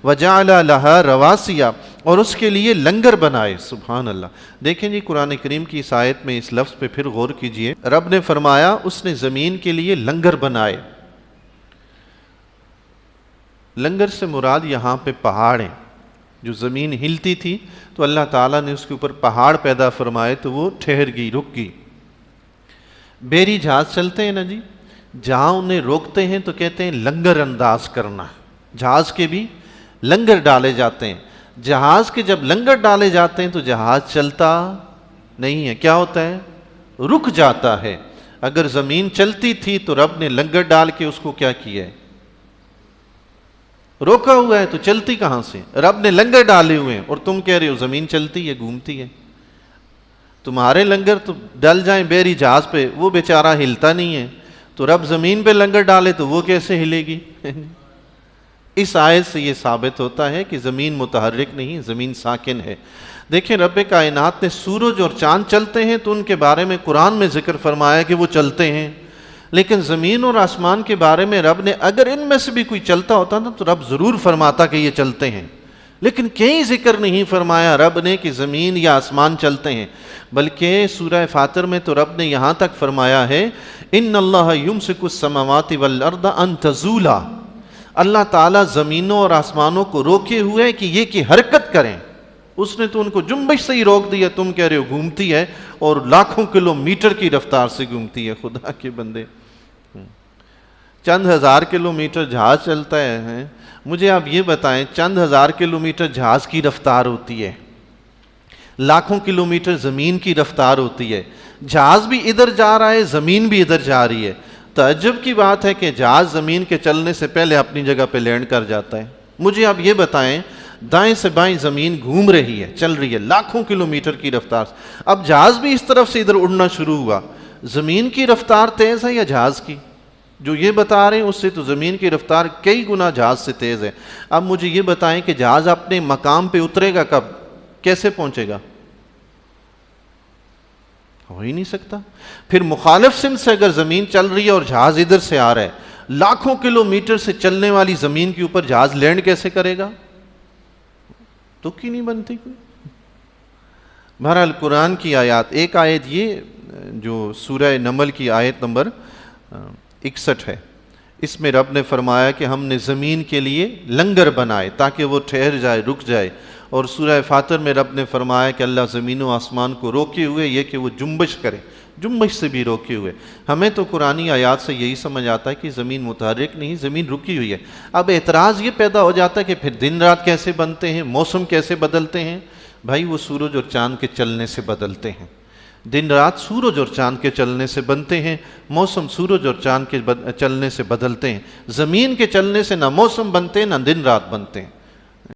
وَجَعَلَ لَهَا رَوَاسِيَ، اور اس کے لیے لنگر بنائے۔ سبحان اللہ۔ دیکھیں جی قرآن کریم کی اس آیت میں اس لفظ پہ پھر غور کیجئے۔ رب نے فرمایا اس نے زمین کے لیے لنگر بنائے۔ لنگر سے مراد یہاں پہ پہاڑ ہیں۔ جو زمین ہلتی تھی تو اللہ تعالیٰ نے اس کے اوپر پہاڑ پیدا فرمائے تو وہ ٹھہر گئی، رک گئی۔ بیری جہاز چلتے ہیں نا جی، جہاں انہیں روکتے ہیں تو کہتے ہیں لنگر انداز کرنا۔ جہاز کے بھی لنگر ڈالے جاتے ہیں۔ جہاز کے جب لنگر ڈالے جاتے ہیں تو جہاز چلتا نہیں ہے، کیا ہوتا ہے؟ رک جاتا ہے۔ اگر زمین چلتی تھی تو رب نے لنگر ڈال کے اس کو کیا کیا ہے؟ روکا ہوا ہے، تو چلتی کہاں سے؟ رب نے لنگر ڈالے ہوئے ہیں اور تم کہہ رہے ہو زمین چلتی ہے، گھومتی ہے۔ تمہارے لنگر تو ڈل جائیں بحری جہاز پہ، وہ بیچارہ ہلتا نہیں ہے، تو رب زمین پہ لنگر ڈالے تو وہ کیسے ہلے گی؟ اس آیت سے یہ ثابت ہوتا ہے کہ زمین متحرک نہیں، زمین ساکن ہے۔ دیکھیں رب کائنات نے سورج اور چاند چلتے ہیں تو ان کے بارے میں قرآن میں ذکر فرمایا کہ وہ چلتے ہیں، لیکن زمین اور آسمان کے بارے میں رب نے اگر ان میں سے بھی کوئی چلتا ہوتا نا تو رب ضرور فرماتا کہ یہ چلتے ہیں، لیکن کہیں ذکر نہیں فرمایا رب نے کہ زمین یا آسمان چلتے ہیں، بلکہ سورہ فاطر میں تو رب نے یہاں تک فرمایا ہے ان اللہ یمسک السماوات والارض ان تزولا، اللہ تعالیٰ زمینوں اور آسمانوں کو روکے ہوئے ہے کہ یہ کی حرکت کریں۔ اس نے تو ان کو جنبش سے ہی روک دیا، تم کہہ رہے ہو گھومتی ہے، اور لاکھوں کلومیٹر کی رفتار سے گھومتی ہے۔ خدا کے بندے، چند ہزار کلومیٹر جہاز چلتا ہے، مجھے آپ یہ بتائیں چند ہزار کلومیٹر جہاز کی رفتار ہوتی ہے، لاکھوں کلومیٹر زمین کی رفتار ہوتی ہے، جہاز بھی ادھر جا رہا ہے، زمین بھی ادھر جا رہی ہے۔ تعجب کی بات ہے کہ جہاز زمین کے چلنے سے پہلے اپنی جگہ پہ لینڈ کر جاتا ہے۔ مجھے آپ یہ بتائیں دائیں سے بائیں زمین گھوم رہی ہے، چل رہی ہے لاکھوں کلومیٹر کی رفتار سے، اب جہاز بھی اس طرف سے ادھر اڑنا شروع ہوا، زمین کی رفتار تیز ہے یا جہاز کی؟ جو یہ بتا رہے ہیں اس سے تو زمین کی رفتار کئی گنا جہاز سے تیز ہے۔ اب مجھے یہ بتائیں کہ جہاز اپنے مقام پہ اترے گا کب؟ کیسے پہنچے گا؟ ہو ہی نہیں سکتا۔ پھر مخالف سمت سے اگر زمین چل رہی ہے اور جہاز ادھر سے آ رہا ہے، لاکھوں کلومیٹر سے چلنے والی زمین کے اوپر جہاز لینڈ کیسے کرے گا؟ تک ہی نہیں بنتی کوئی۔ بہرحال قرآن کی آیات، ایک آیت یہ جو سورہ نمل کی آیت نمبر 61 ہے، اس میں رب نے فرمایا کہ ہم نے زمین کے لیے لنگر بنائے تاکہ وہ ٹھہر جائے، رک جائے، اور سورہ فاطر میں رب نے فرمایا کہ اللہ زمین و آسمان کو روکے ہوئے یہ کہ وہ جنبش کرے، جنبش سے بھی روکے ہوئے۔ ہمیں تو قرآنی آیات سے یہی سمجھ آتا ہے کہ زمین متحرک نہیں، زمین رکی ہوئی ہے۔ اب اعتراض یہ پیدا ہو جاتا ہے کہ پھر دن رات کیسے بنتے ہیں، موسم کیسے بدلتے ہیں؟ بھائی وہ سورج اور چاند کے چلنے سے بدلتے ہیں۔ دن رات سورج اور چاند کے چلنے سے بنتے ہیں، موسم سورج اور چاند کے چلنے سے بدلتے ہیں۔ زمین کے چلنے سے نہ موسم بنتے ہیں نہ دن رات بنتے ہیں۔